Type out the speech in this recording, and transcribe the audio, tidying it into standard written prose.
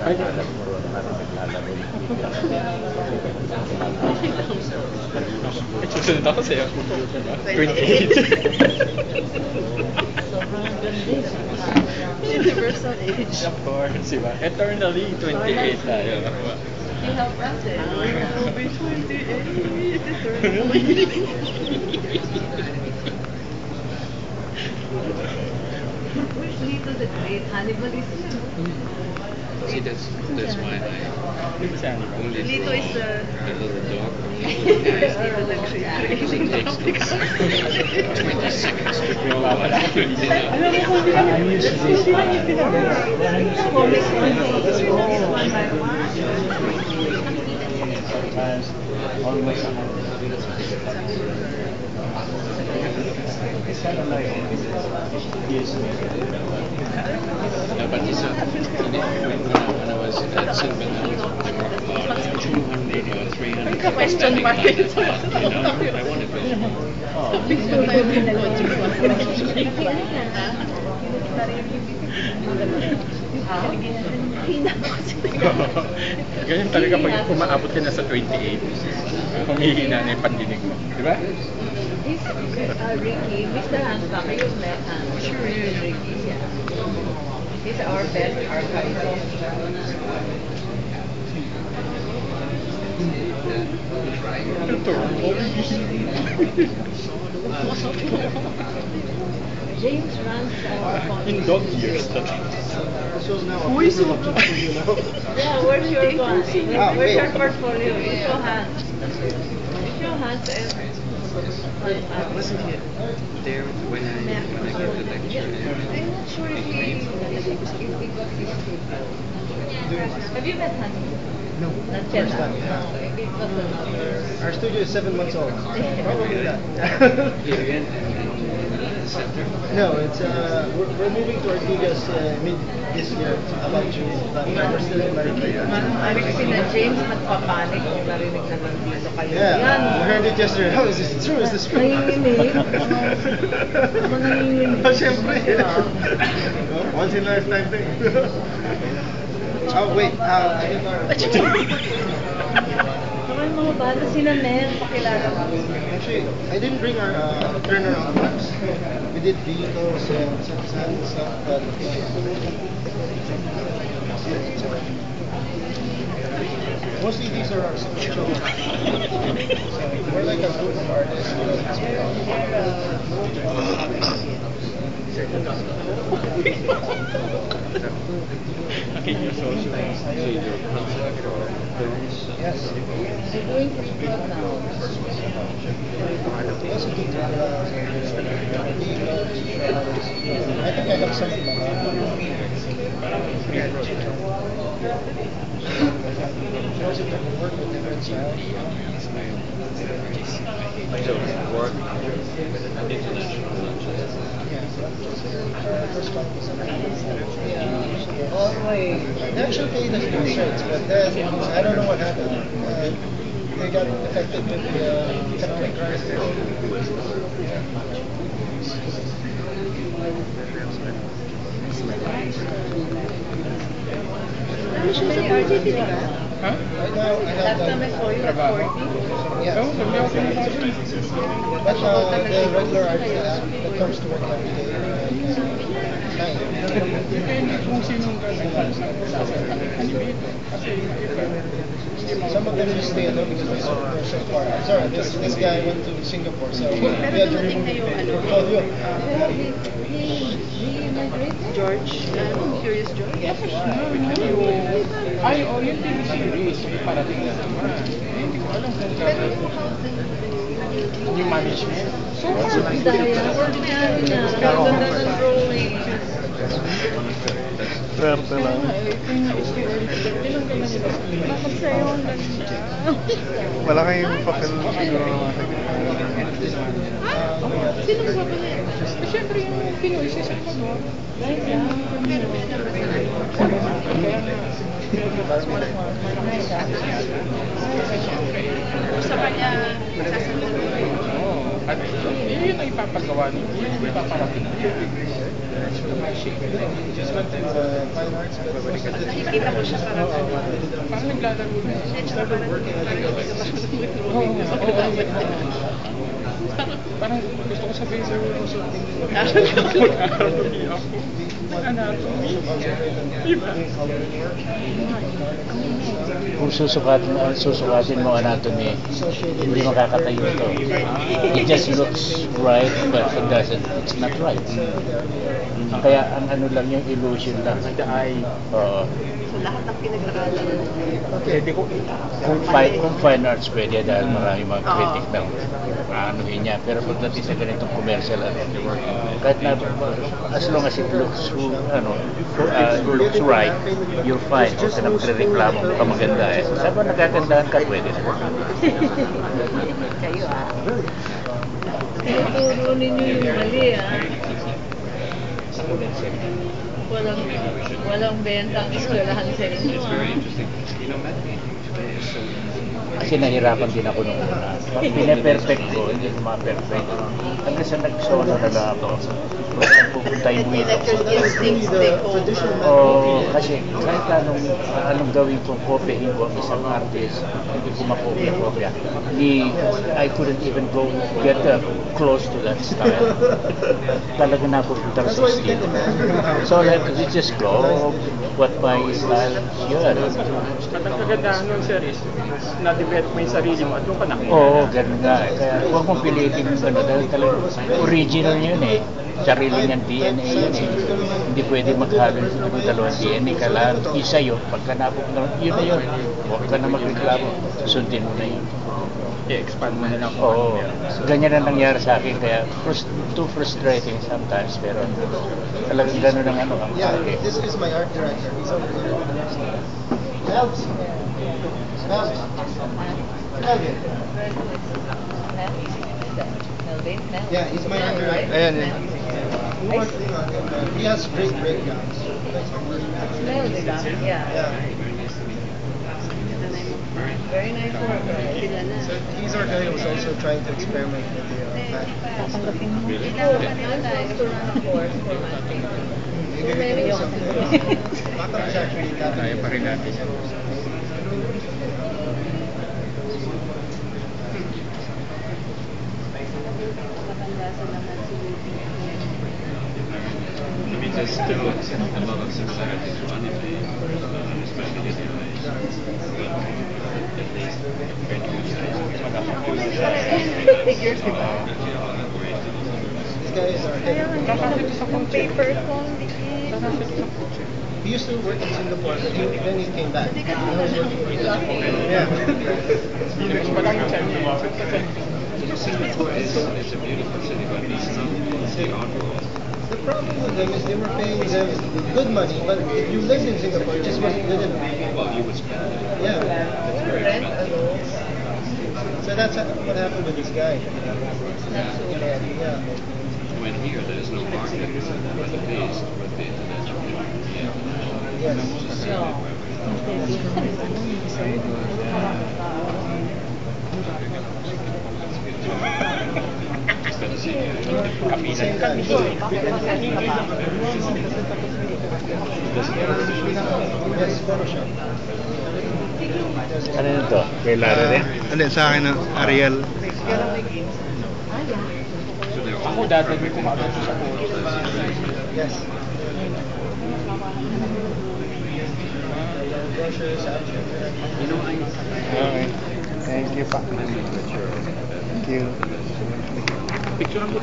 Ay, alam mo ron, parang naglalaro. Susunod ako sa'yo. 28. Sobrang ganda. Universal age. Of course, diba? Eternally, 28 tayo. You help us eh. I will be 28 eternally. Which Lito the Great? Hannibal is yun. See, that's why I only Lito draw is the a little dog. Lito the Great. It takes 20 seconds to draw one. Alam mo kung I'm used to this. Comics one by one. Almost 100. It's kind of like yes. No, but it's when I was at St. Bernard, there were about 200 or 300 question mark. standing on the you know, I wanted to. Picture tayo pinag-watching ko. Ganyan talaga pag umaabot ka na sa 28, humihina na yung pandinig mo. Di ba? Ricky, Mr. Hans Baka, you've met Hans. Sure, Ricky, yeah. He's our best archivist. James runs our In dog years. Who is it? Yeah, where's your one? Where's your portfolio? You show Hans. You show Hans Listen here. There, when I give the lecture, I'm not sure if he got his paper. Have you met Hans? No. Not yet. First time. Maybe it was another. Our studio is 7 months old. Probably not. here again in the center. No, it's we're moving to Ortigas mid this year, about June. But we're still in Marikina. Ibig sabihin na James nagpapanik kung narinig na nandito kayo. Yeah, Yan. we heard it yesterday. How is this true? Is this true? Nanginginig. Ano nanginginig? Oh, syempre. Once in a lifetime thing. Oh, wait. Saka yung mga bata, sina Mel, pakilala ko. Actually, I didn't bring our turnaround box. We did vehicles and stuff, but mostly these are our signature ones. So we're like a group of artists. Can you show us? So your concept for films. Yes. They're doing pretty well now. We also do vehicles. I think I have some in my hand. We also work with different styles. So work international lunches. They actually paid us for shirts, but then I don't know what happened. They got affected with the economic crisis. Huh? Right now, I have Last time I saw you at 40. yeah. Oh, sabi ako sa But the regular artist that comes to work every day, 9. Depende kung sinong animator. Kasi Some of them just stay alone because they're so far. Sorry, this guy went to Singapore, so we had to remove the portfolio. George, Curious George. ay, yung TV series, may parating na naman. Hindi ko alam kung yung management. So far, Ordinary na. Ganda ng drawing. Swerte lang. Bakit sa'yo ang ganda? Wala kayong papel siguro ng Sino magpapala? Siyempre yung Pinoy sa Salvador. Sa kanya, sasabihin. At yun ang ipapagawa niyo. Yun ang ipaparating niyo. Just went to fine arts, but most of the Nakikita ko siya parang Parang naglalaro na. started working at the Parang gusto ko sabihin sa'yo also mag-anatomy ako. Anatomy. Diba? Kung susukatin mo anatomy, hindi makakatayo ito. It just looks right, but it doesn't. It's not right. Kaya ang ano lang yung illusion lang. The eye. Oo. So lahat ng pinag-aralan. Pwede ko Kung fine arts pwede dahil marami mga critic ng anuhin niya. Pero pagdating sa ganitong commercial kahit na as long as it looks looks right, you're fine. Huwag ka na magre-reklamo ka maganda eh. Sabi nagagandahan ka, pwede na. Kayo Tinuturo ninyo yung mali Walang benta ang eskwelahan sa inyo Kasi nahirapan din ako nung una. Pag pinaperfect ko, hindi ko ma-perfect. Hanggang sa nag-solo na lang ako. Kung pupuntahin mo ito. Kasi kahit anong gawin kong kopyahin ko ang isang artist, hindi ko makopya-kopya. I couldn't even go get close to that style. Talaga napupunta sa style. So I have to just go what my style yun. At ang kagandahan nun, sir, is na-develop mo yung sarili mo at doon ka nakita. Oo, ganun nga. Kaya huwag mong pilitin yung dahil talaga original yun eh. Sarili niyang DNA yun eh. Hindi pwede maghalo yung dalawang DNA. Kailangan isa yun. Pagka napupunta, yun na yun. Huwag ka na magreklamo. Susundin mo na yun. I-expand mo na lang. Oo. Ganyan ang nangyari sa akin. Kaya too frustrating sometimes. Pero talagang ganun ang ano. Yeah, this is my art director. He's over there. Melvin. Yeah, he's my art director. Ayan We're working on him. He has great breakdowns. Smell, diba? Yeah. Very nice work. So he's our guy who's also trying to experiment with the math. I'm supposed to run a course for my paper. Maybe something. Makam is actually Kaya pa rin natin yan. There's still a lot of similarities to anime, especially the Figures, diba? This guy is our head. Yung paper ko, He used to work in Singapore, but then he came back. He was working for Yeah. Mas malang yung chan niya. Singapore is a beautiful city, but it's not the art world. The problem with them is they were paying them good money, but if you lived in Singapore, it just wasn't good enough. Well, you would spend it. Yeah. rent, So that's what happened with this guy. Yeah. When here there is no market, but the taste with the international market. Yes. Same guy. Yes, Photoshop. Ano yun to? Kay Lara rin? Hindi, sa akin ng Ariel. Ako dadagay ko maagad sa course. Yes. Brochures, Okay. Thank you pa. Thank you. Picture ang